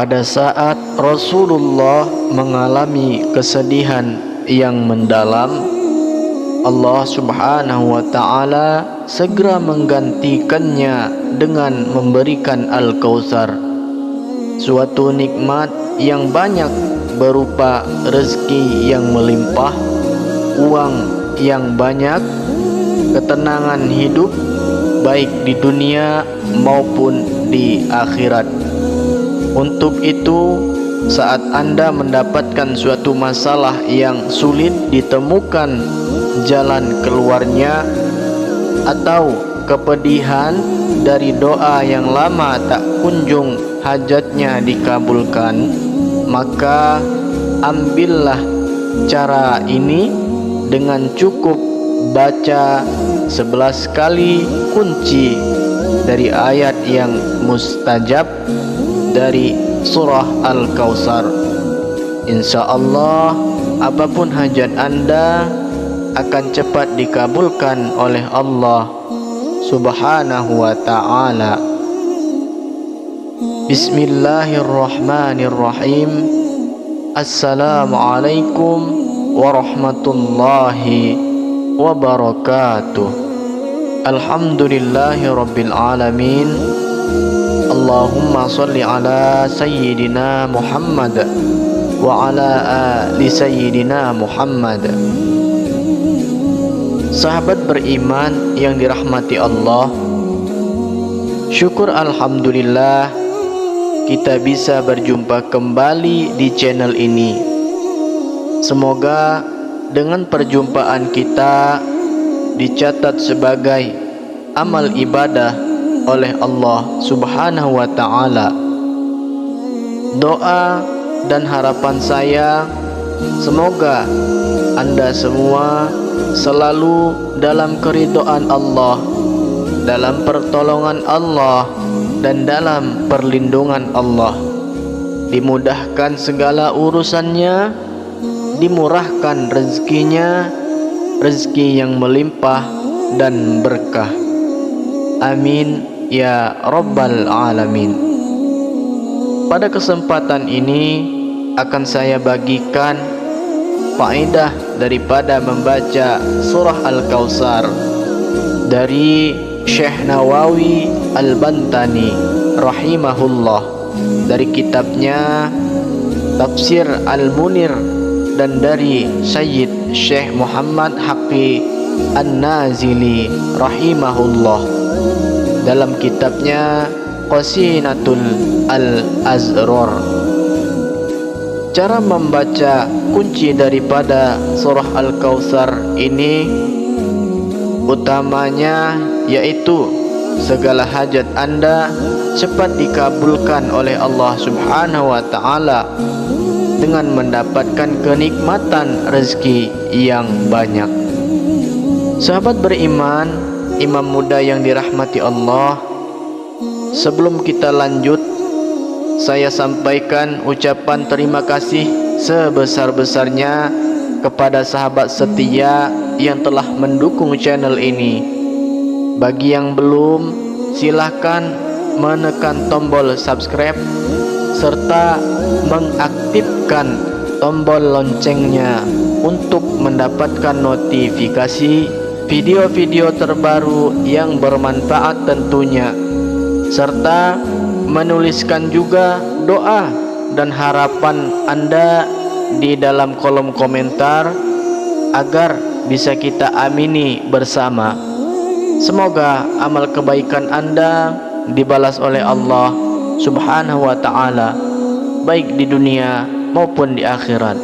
Pada saat Rasulullah mengalami kesedihan yang mendalam, Allah Subhanahu wa ta'ala segera menggantikannya dengan memberikan Al-Kautsar, suatu nikmat yang banyak berupa rezeki yang melimpah, uang yang banyak, ketenangan hidup baik di dunia maupun di akhirat. Untuk itu, saat Anda mendapatkan suatu masalah yang sulit ditemukan jalan keluarnya, atau kepedihan dari doa yang lama tak kunjung hajatnya dikabulkan, maka ambillah cara ini dengan cukup baca 11 kali kunci dari ayat yang mustajab dari surah Al-Kautsar. Insyaallah apapun hajat Anda akan cepat dikabulkan oleh Allah Subhanahu wa ta'ala. Bismillahirrahmanirrahim. Assalamualaikum warahmatullahi wabarakatuh. Alhamdulillahi rabbil alamin. Allahumma salli ala sayyidina Muhammad wa ala ali sayyidina Muhammad. Sahabat beriman yang dirahmati Allah, syukur alhamdulillah kita bisa berjumpa kembali di channel ini. Semoga dengan perjumpaan kita dicatat sebagai amal ibadah oleh Allah Subhanahu wa ta'ala. Doa dan harapan saya, semoga Anda semua selalu dalam keridhaan Allah, dalam pertolongan Allah, dan dalam perlindungan Allah. Dimudahkan segala urusannya, dimurahkan rezekinya, rezeki yang melimpah dan berkah. Amin ya Rabbal Alamin. Pada kesempatan ini akan saya bagikan faedah daripada membaca surah Al-Kautsar dari Syekh Nawawi Al-Bantani rahimahullah, dari kitabnya Tafsir Al-Munir, dan dari Sayyid Syekh Muhammad Haqqi An-Nazili rahimahullah dalam kitabnya Qasinatul Al-Azrar. Cara membaca kunci daripada surah Al-Kautsar ini utamanya yaitu segala hajat Anda cepat dikabulkan oleh Allah Subhanahu wa ta'ala dengan mendapatkan kenikmatan rezeki yang banyak. Sahabat beriman, imam muda yang dirahmati Allah, sebelum kita lanjut, saya sampaikan ucapan terima kasih sebesar-besarnya kepada sahabat setia yang telah mendukung channel ini. Bagi yang belum, silahkan menekan tombol subscribe serta mengaktifkan tombol loncengnya untuk mendapatkan notifikasi video-video terbaru yang bermanfaat tentunya, serta menuliskan juga doa dan harapan Anda di dalam kolom komentar agar bisa kita amini bersama. Semoga amal kebaikan Anda dibalas oleh Allah Subhanahu wa ta'ala, baik di dunia maupun di akhirat.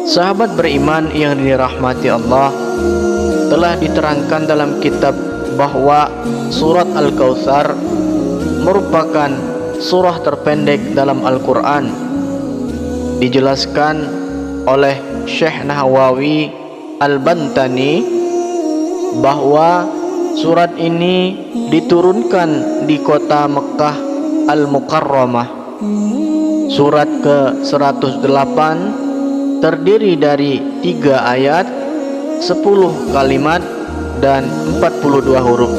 Sahabat beriman yang dirahmati Allah, telah diterangkan dalam kitab bahwa surat Al-Kautsar merupakan surah terpendek dalam Al-Quran. Dijelaskan oleh Syekh Nawawi Al-Bantani bahwa surat ini diturunkan di kota Mekah Al-Mukarramah. Surat ke-108 terdiri dari 3 ayat, 10 kalimat, dan 42 huruf.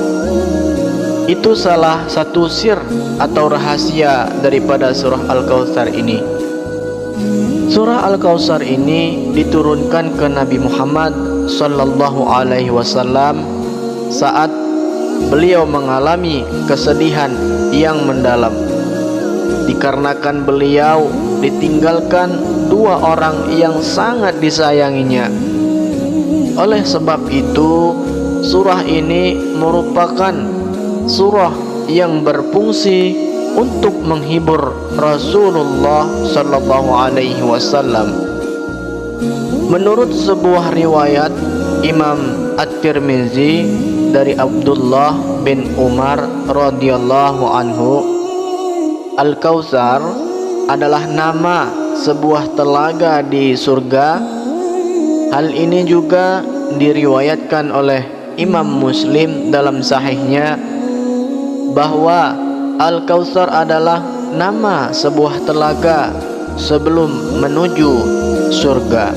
Itu salah satu sir atau rahasia daripada surah Al-Kautsar ini. Surah Al-Kautsar ini diturunkan ke Nabi Muhammad sallallahu alaihi wasallam saat beliau mengalami kesedihan yang mendalam, dikarenakan beliau ditinggalkan dua orang yang sangat disayanginya. Oleh sebab itu, surah ini merupakan surah yang berfungsi untuk menghibur Rasulullah sallallahu alaihi wasallam. Menurut sebuah riwayat Imam At-Tirmizi dari Abdullah bin Umar radhiyallahu anhu, Al-Kautsar adalah nama sebuah telaga di surga. Hal ini juga diriwayatkan oleh Imam Muslim dalam sahihnya bahwa Al-Kautsar adalah nama sebuah telaga sebelum menuju surga.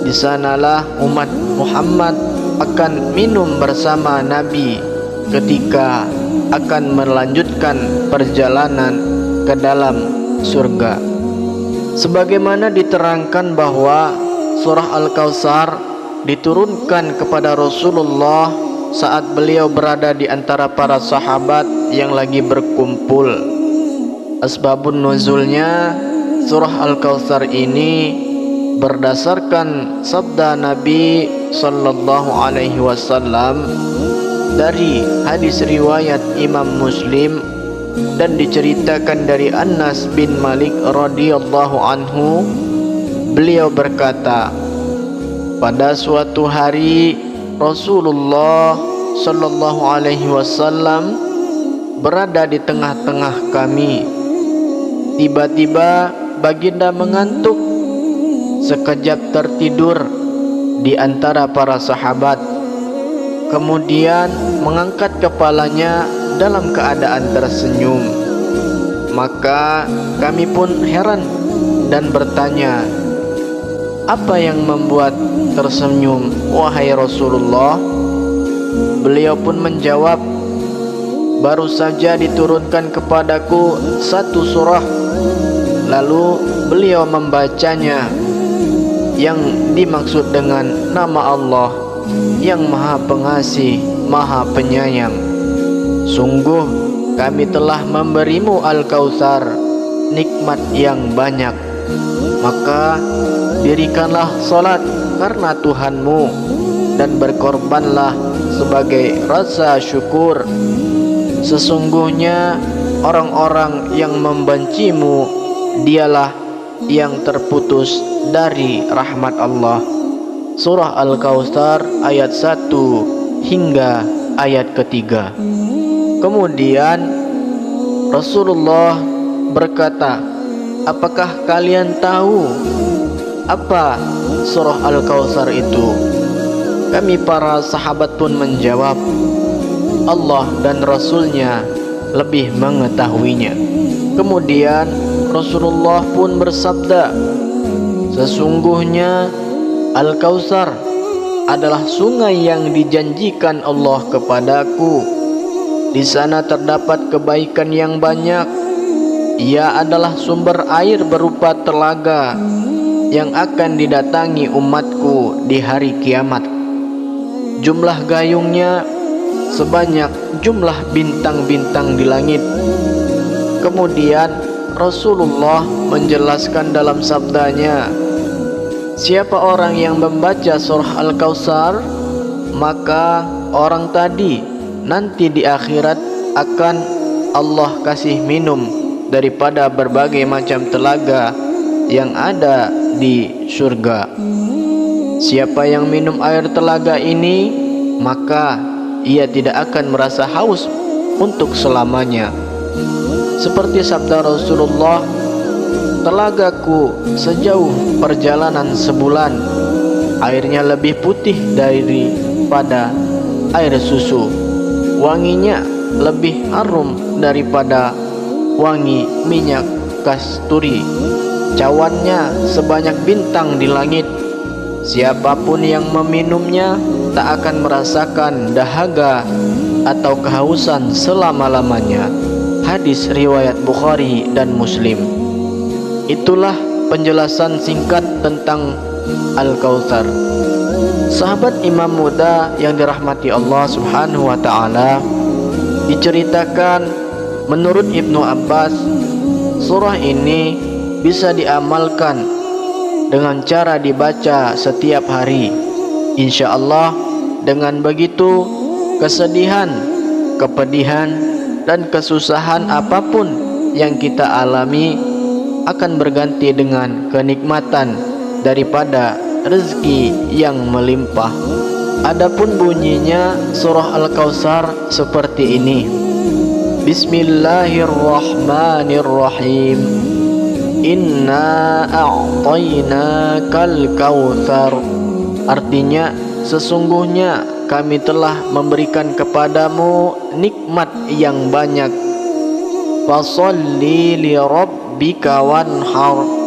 Di sanalah umat Muhammad akan minum bersama Nabi ketika akan melanjutkan perjalanan ke dalam surga. Sebagaimana diterangkan bahwa surah Al-Kautsar diturunkan kepada Rasulullah saat beliau berada di antara para sahabat yang lagi berkumpul. Asbabun nuzulnya surah Al-Kautsar ini berdasarkan sabda Nabi sallallahu alaihi wasallam dari hadis riwayat Imam Muslim, dan diceritakan dari Anas bin Malik radhiyallahu anhu. Beliau berkata, pada suatu hari Rasulullah sallallahu alaihi wasallam berada di tengah-tengah kami. Tiba-tiba baginda mengantuk, sekejap tertidur di antara para sahabat, kemudian mengangkat kepalanya dalam keadaan tersenyum. Maka kami pun heran dan bertanya, apa yang membuat tersenyum, wahai Rasulullah? Beliau pun menjawab, baru saja diturunkan kepadaku satu surah. Lalu beliau membacanya, yang dimaksud dengan nama Allah yang Maha Pengasih, Maha Penyayang. Sungguh kami telah memberimu Al-Kautsar, nikmat yang banyak. Maka dirikanlah salat karena Tuhanmu dan berkorbanlah sebagai rasa syukur. Sesungguhnya orang-orang yang membencimu dialah yang terputus dari rahmat Allah. Surah Al-Kautsar ayat 1 hingga ayat ketiga. Kemudian Rasulullah berkata, apakah kalian tahu apa surah Al-Kautsar itu? Kami para sahabat pun menjawab, Allah dan Rasulnya lebih mengetahuinya. Kemudian Rasulullah pun bersabda, sesungguhnya Al-Kautsar adalah sungai yang dijanjikan Allah kepadaku. Di sana terdapat kebaikan yang banyak. Ia adalah sumber air berupa telaga yang akan didatangi umatku di hari kiamat. Jumlah gayungnya sebanyak jumlah bintang-bintang di langit. Kemudian Rasulullah menjelaskan dalam sabdanya, siapa orang yang membaca surah Al-Kautsar, maka orang tadi nanti di akhirat akan Allah kasih minum daripada berbagai macam telaga yang ada di surga. Siapa yang minum air telaga ini, maka ia tidak akan merasa haus untuk selamanya. Seperti sabda Rasulullah, telagaku sejauh perjalanan sebulan, airnya lebih putih daripada air susu, wanginya lebih harum daripada wangi minyak kasturi, cawannya sebanyak bintang di langit. Siapapun yang meminumnya tak akan merasakan dahaga atau kehausan selama-lamanya. Hadis riwayat Bukhari dan Muslim. Itulah penjelasan singkat tentang Al-Kautsar. Sahabat imam muda yang dirahmati Allah Subhanahu wa taala, diceritakan menurut Ibnu Abbas, surah ini bisa diamalkan dengan cara dibaca setiap hari. Insya Allah dengan begitu kesedihan, kepedihan, dan kesusahan apapun yang kita alami akan berganti dengan kenikmatan daripada rezeki yang melimpah. Adapun bunyinya surah Al-Kautsar seperti ini. Bismillahirrahmanirrahim. Inna a'tainakal kautsar. Artinya, sesungguhnya kami telah memberikan kepadamu nikmat yang banyak. Fasholli li rabbika wanhar.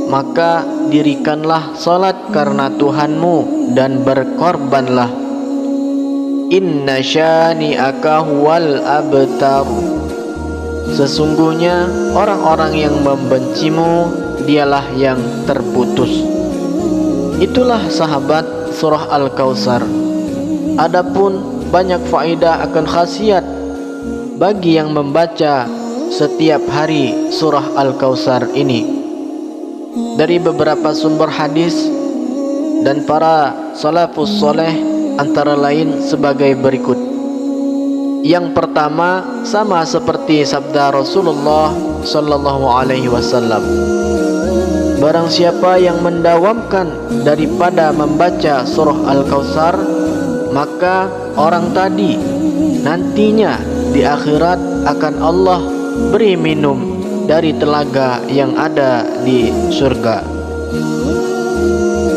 Maka dirikanlah salat karena Tuhanmu dan berkorbanlah. Inna syani'aka huwal abtar. Sesungguhnya orang-orang yang membencimu dialah yang terputus. Itulah sahabat surah Al-Kautsar. Adapun banyak faedah akan khasiat bagi yang membaca setiap hari surah Al-Kautsar ini dari beberapa sumber hadis dan para salafus saleh, antara lain sebagai berikut. Yang pertama, sama seperti sabda Rasulullah sallallahu alaihi wasallam, barang siapa yang mendawamkan daripada membaca surah Al-Kautsar, maka orang tadi nantinya di akhirat akan Allah beri minum dari telaga yang ada di surga.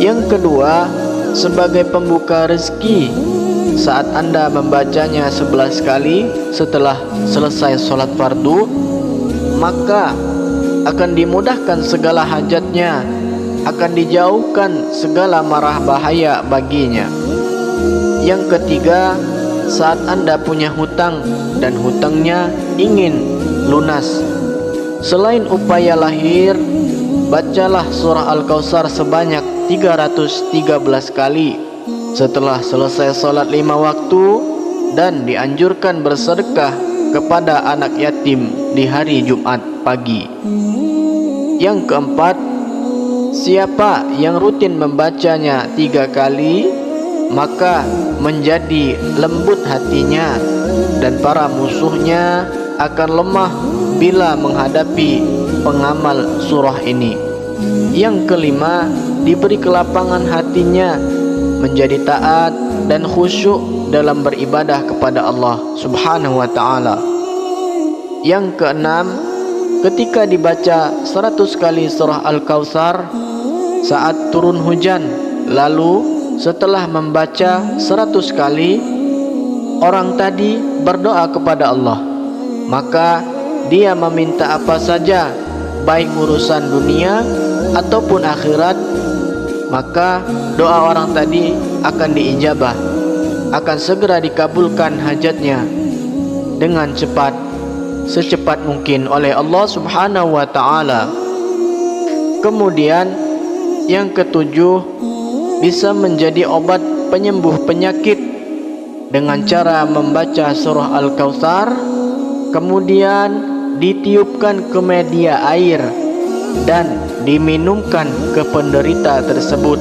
Yang kedua, sebagai pembuka rezeki, saat Anda membacanya 11 kali setelah selesai sholat fardu, maka akan dimudahkan segala hajatnya, akan dijauhkan segala marah bahaya baginya. Yang ketiga, saat Anda punya hutang dan hutangnya ingin lunas, selain upaya lahir, bacalah surah Al-Kautsar sebanyak 313 kali setelah selesai sholat 5 waktu, dan dianjurkan bersedekah kepada anak yatim di hari Jumat pagi. Yang keempat, siapa yang rutin membacanya 3 kali, maka menjadi lembut hatinya dan para musuhnya akan lemah bila menghadapi pengamal surah ini. Yang kelima, diberi kelapangan hatinya menjadi taat dan khusyuk dalam beribadah kepada Allah Subhanahu wa taala. Yang keenam, ketika dibaca 100 kali surah Al-Kautsar saat turun hujan, lalu setelah membaca 100 kali orang tadi berdoa kepada Allah, maka dia meminta apa saja, baik urusan dunia ataupun akhirat, maka doa orang tadi akan diijabah, akan segera dikabulkan hajatnya dengan cepat, secepat mungkin oleh Allah Subhanahu wa taala. Kemudian yang ketujuh, bisa menjadi obat penyembuh penyakit dengan cara membaca surah Al-Kautsar, kemudian ditiupkan ke media air dan diminumkan ke penderita tersebut.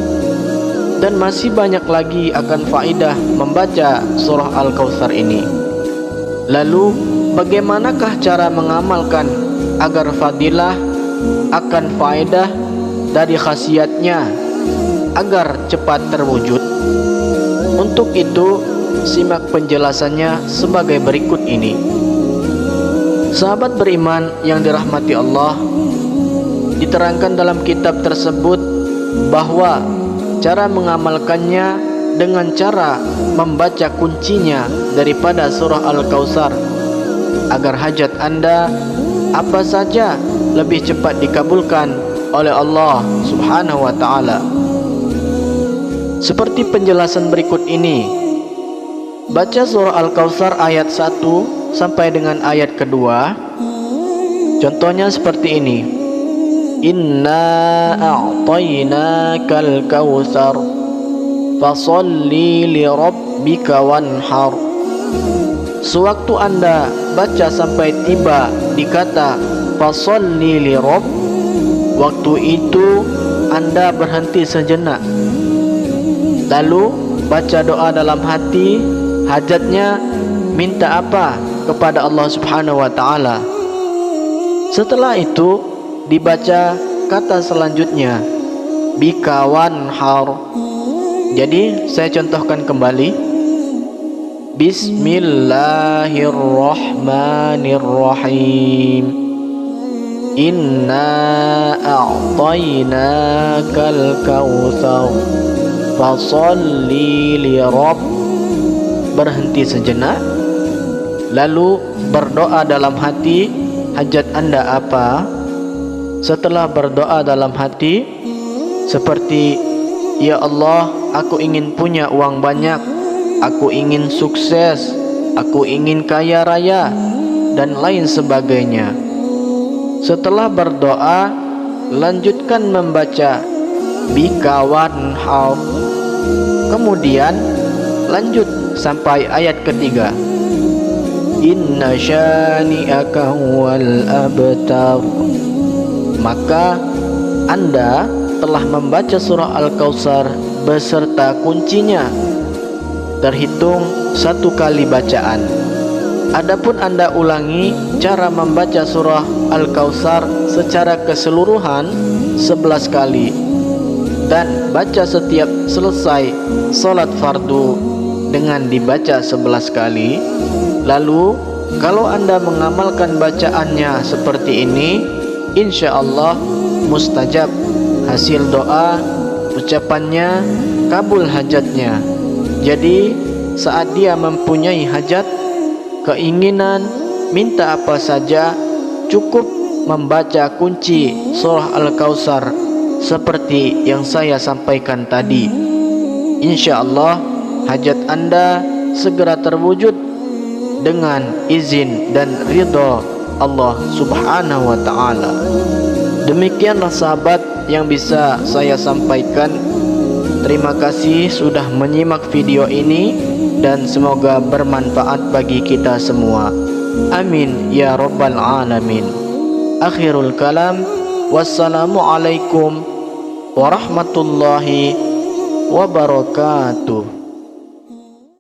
Dan masih banyak lagi akan faedah membaca surah Al-Kautsar ini. Lalu bagaimanakah cara mengamalkan agar fadilah akan faedah dari khasiatnya agar cepat terwujud? Untuk itu, simak penjelasannya sebagai berikut ini. Sahabat beriman yang dirahmati Allah, diterangkan dalam kitab tersebut bahwa cara mengamalkannya dengan cara membaca kuncinya daripada surah Al-Kautsar, agar hajat Anda apa saja lebih cepat dikabulkan oleh Allah Subhanahu wa taala. Seperti penjelasan berikut ini. Baca surah Al-Kautsar ayat 1 sampai dengan ayat kedua. Contohnya seperti ini. Inna a'tainakal kautsar fasalli li rabbika wanhar. Sewaktu Anda baca sampai tiba di kata fasalli li rabb, waktu itu Anda berhenti sejenak, lalu baca doa dalam hati, hajatnya minta apa kepada Allah Subhanahu wa taala. Setelah itu dibaca kata selanjutnya bika wanhar. Jadi saya contohkan kembali. Bismillahirrahmanirrahim. Inna a'tainakal kautsar fasalli li rabb. Berhenti sejenak, lalu berdoa dalam hati, hajat Anda apa? Setelah berdoa dalam hati seperti, ya Allah, aku ingin punya uang banyak, aku ingin sukses, aku ingin kaya raya, dan lain sebagainya. Setelah berdoa, lanjutkan membaca bika wanhar. Kemudian lanjut sampai ayat ketiga. Inna syani'aka huwal abtar. Maka Anda telah membaca surah Al-Kautsar beserta kuncinya, terhitung 1 kali bacaan. Adapun Anda ulangi cara membaca surah Al-Kautsar secara keseluruhan 11 kali, dan baca setiap selesai salat fardu dengan dibaca 11 kali. Lalu kalau Anda mengamalkan bacaannya seperti ini, insya Allah mustajab hasil doa, ucapannya kabul hajatnya. Jadi saat dia mempunyai hajat, keinginan, minta apa saja, cukup membaca kunci surah Al-Kautsar seperti yang saya sampaikan tadi. Insya Allah hajat Anda segera terwujud dengan izin dan ridha Allah Subhanahu wa ta'ala. Demikianlah sahabat yang bisa saya sampaikan. Terima kasih sudah menyimak video ini, dan semoga bermanfaat bagi kita semua. Amin ya rabbal alamin. Akhirul kalam. Wassalamualaikum warahmatullahi wabarakatuh.